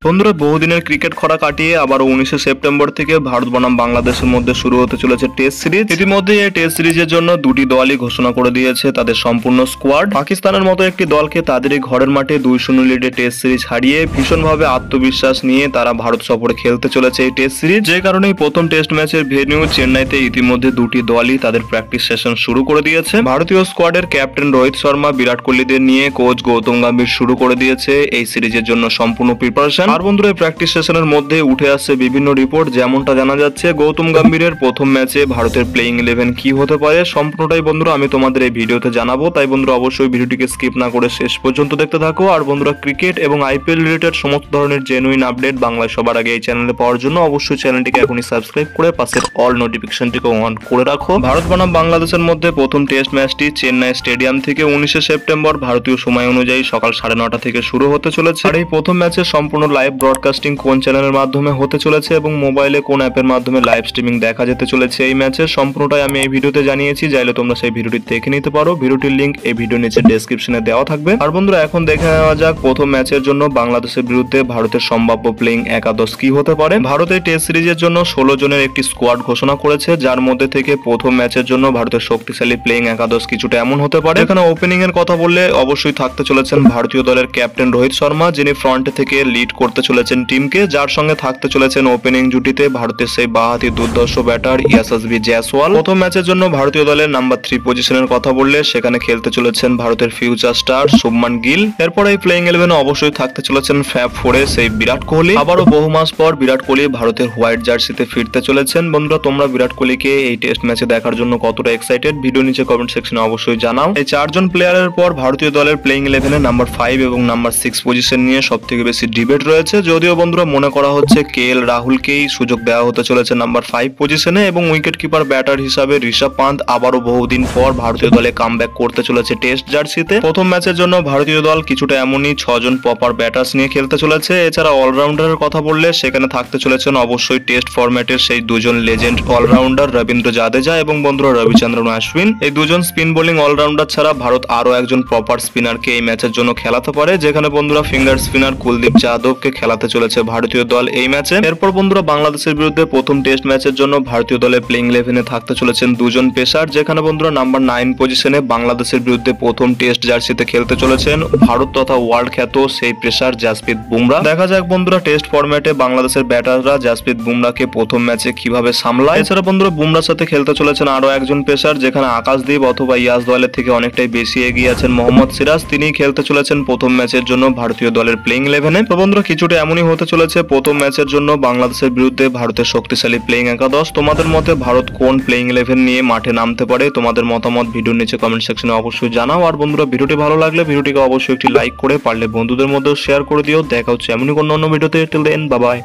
বন্ধুরা বহুদিনের ক্রিকেট খরা কাটিয়ে আবার 19 সেপ্টেম্বর থেকে ভারত বনাম বাংলাদেশের মধ্যে শুরু হতে চলেছে টেস্ট সিরিজ। ইতিমধ্যে এই টেস্ট সিরিজের জন্য দুটি দলই ঘোষণা করে দিয়েছে তাদের সম্পূর্ণ স্কোয়াড। পাকিস্তানের মতো একটি দলকে তাদেরই ঘরের মাঠে 2-0 লিডে টেস্ট সিরিজ হারিয়ে ভীষণভাবে আত্মবিশ্বাস নিয়ে তারা ভারত সফরে খেলতে চলেছে এই টেস্ট সিরিজ। যে কারণেই প্রথম টেস্ট ম্যাচের ভেন্যু চেন্নাইতে ইতিমধ্যে দুটি দলই তাদের প্র্যাকটিস সেশন শুরু করে দিয়েছে। ভারতীয় স্কোয়াডের ক্যাপ্টেন রোহিত শর্মা, বিরাট কোহলিদের নিয়ে কোচ গৌতম গম্ভীর শুরু করে দিয়েছে এই সিরিজের জন্য সম্পূর্ণ প্রিপারেশন। আর বন্ধুরা প্র্যাকটিস সেশনের মধ্যে উঠে আসছে বিভিন্ন রিপোর্ট, যেমনটা জানা যাচ্ছে গৌতম গম্ভীরের প্রথম ম্যাচে ভারতের প্লেইং 11 কি হতে পারে সম্পূর্ণটাই বন্ধুরা আমি তোমাদের এই ভিডিওতে জানাবো। তাই বন্ধুরা অবশ্যই ভিডিওটিকে স্কিপ না করে শেষ পর্যন্ত দেখতে থাকো। আর বন্ধুরা ক্রিকেট এবং আইপিএল রিলেটেড সমস্ত ধরনের জেনুইন আপডেট বাংলায় সবার আগে এই চ্যানেলে পাওয়ার জন্য অবশ্যই চ্যানেলটিকে এখনই সাবস্ক্রাইব করে পাশের অল নোটিফিকেশনটিকে অন করে রাখো। ভারত বনাম বাংলাদেশের মধ্যে প্রথম টেস্ট ম্যাচটি চেন্নাই স্টেডিয়াম থেকে 19 সেপ্টেম্বর ভারতীয় সময় অনুযায়ী সকাল 9:30 থেকে শুরু হতে চলেছে। আর এই প্রথম ম্যাচে সম্পূর্ণ লাইভ ব্রডকাস্টিং কোন চ্যানেলের মাধ্যমে হতে চলেছে এবং মোবাইলে কোন অ্যাপের মাধ্যমে লাইভ স্ট্রিমিং দেখা যেতে চলেছে এই ম্যাচের সম্পূর্ণটাই আমি এই ভিডিওতে জানিয়েছি। চাইলে তোমরা সেই ভিডিওটি দেখে নিতে পারো। ভিডিওটির লিংক এই ভিডিও নিচে ডেসক্রিপশনে দেওয়া থাকবে। আর বন্ধুরা এখন দেখে নেওয়া যাক প্রথম ম্যাচের জন্য বাংলাদেশের বিরুদ্ধে ভারতের সম্ভাব্য প্লেইং একাদশ কি হতে পারে। ভারত এই টেস্ট সিরিজের জন্য 16 জনের একটি স্কোয়াড ঘোষণা করেছে, যার মধ্যে থেকে প্রথম ম্যাচের জন্য ভারতের শক্তিশালী প্লেইং একাদশ কিছুটা এমন হতে পারে। এখানে ওপেনিং এর কথা বললে অবশ্যই থাকতে চলেছেন ভারতীয় দলের ক্যাপ্টেন রোহিত শর্মা, যিনি ফ্রন্ট থেকে লিড করতে চলেছেন টিমকে, যার সঙ্গে থাকতে চলেছেন ওপেনিং জুটিতে ভারতের সেই বাঁহাতি দুর্ধর্ষ ব্যাটার ইয়াশাসভি জয়সওয়াল। প্রথম ম্যাচের জন্য ভারতীয় দলের নাম্বার 3 পজিশনের কথা বললে সেখানে খেলতে চলেছেন ভারতের ফিউচার স্টার শুভমান গিল। এরপর এই প্লেইং 11 অবশ্যই থাকতে চলেছেন ফ্যাব 4 সেই বিরাট কোহলি। আবারও বহু মাস পর বিরাট কোহলি ভারতের হোয়াইট জার্সিতে ফিরতে চলেছেন। বন্ধুরা তোমরা বিরাট কোহলিকে এই টেস্ট ম্যাচে দেখার জন্য কতটা এক্সাইটেড ভিডিও নিচে কমেন্ট সেকশনে অবশ্যই জানাও। এই 4 জন প্লেয়ারের পর ভারতীয় দলের প্লেইং 11 এ নাম্বার 5 এবং নাম্বার 6 পজিশন নিয়ে সবথেকে বেশি ডিবেট রয়েছে। যদিও বন্ধুরা মনে করা হচ্ছে কেএল রাহুলকেই সুযোগ দেওয়া হতে চলেছে নাম্বার 5 পজিশনে এবং উইকেট কিপার ব্যাটার হিসাবে ঋষভ পান্ত আবারও বহুদিন পর ভারতীয় দলে কামব্যাক করতে চলেছে টেস্ট জার্সিতে। প্রথম ম্যাচের জন্য ভারতীয় দল কিছুটা এমনই 6 জন প্রপার ব্যাটার্স নিয়ে খেলতে চলেছে। এছাড়া অলরাউন্ডারের কথা বললে সেখানে থাকতে চলেছেন অবশ্যই টেস্ট ফরম্যাটের সেই দুজন লেজেন্ড অলরাউন্ডার রবীন্দ্র জাদেজা এবং বন্ধুরা রবিচন্দ্রন অশ্বিন। এই দুজন স্পিন বোলিং অলরাউন্ডার ছাড়া ভারত আরো একজন প্রপার স্পিনারকে এই ম্যাচের জন্য খেলাতে পারে, যেখানে বন্ধুরা ফিঙ্গার স্পিনার কুলদীপ যাদবকে খেলাতে চলেছে ভারতীয় দল এই ম্যাচে। এরপর বন্ধুরা বাংলাদেশের বিরুদ্ধে প্রথম টেস্ট ম্যাচের জন্য ভারতীয় দলের প্লেইং 11 থাকতে চলেছেন দুজন পেসার, যেখানে বন্ধুরা নাম্বার 9 পজিশনে বাংলাদেশের বিরুদ্ধে প্রথম টেস্ট জার্সিতে খেলতে চলেছেন ভারত তথা ওয়ার্ল্ড খ্যাত সেই পেসার জাসপ্রীত বুমরা। দেখা যাক বন্ধুরা টেস্ট ফরম্যাটে বাংলাদেশের ব্যাটাররা জাসপ্রীত বুমরাকে প্রথম ম্যাচে কিভাবে সামলায়। এছাড়া বন্ধুরা বুমরার সাথে খেলতে চলেছেন আরো একজন পেসার, যেখানে আকাশদীপ অথবা ইয়াস দলের থেকে অনেকটাই বেশি এগিয়ে আছেন মোহাম্মদ সিরাজ। তিনি খেলতে চলেছেন প্রথম ম্যাচের জন্য ভারতীয় দলের প্লেইং 11 তো বন্ধুরা কিছুটা এমনই হতে চলেছে প্রথম ম্যাচের জন্য বাংলাদেশের বিরুদ্ধে ভারতের শক্তিশালী প্লেইং একাদশ। তোমাদের মতে ভারত কোন প্লেইং 11 নিয়ে মাঠে নামতে পারে? তোমাদের মতামত ভিডিওর নিচে কমেন্ট সেকশনে অবশ্যই জানাও। আর বন্ধুরা ভিডিওটি ভালো লাগলে ভিডিওটিকে অবশ্যই একটি লাইক করে পারলে বন্ধুদের মধ্যে শেয়ার করে দিও। দেখা হচ্ছে এমনই কোনো অন্য ভিডিওতে। Till then bye by.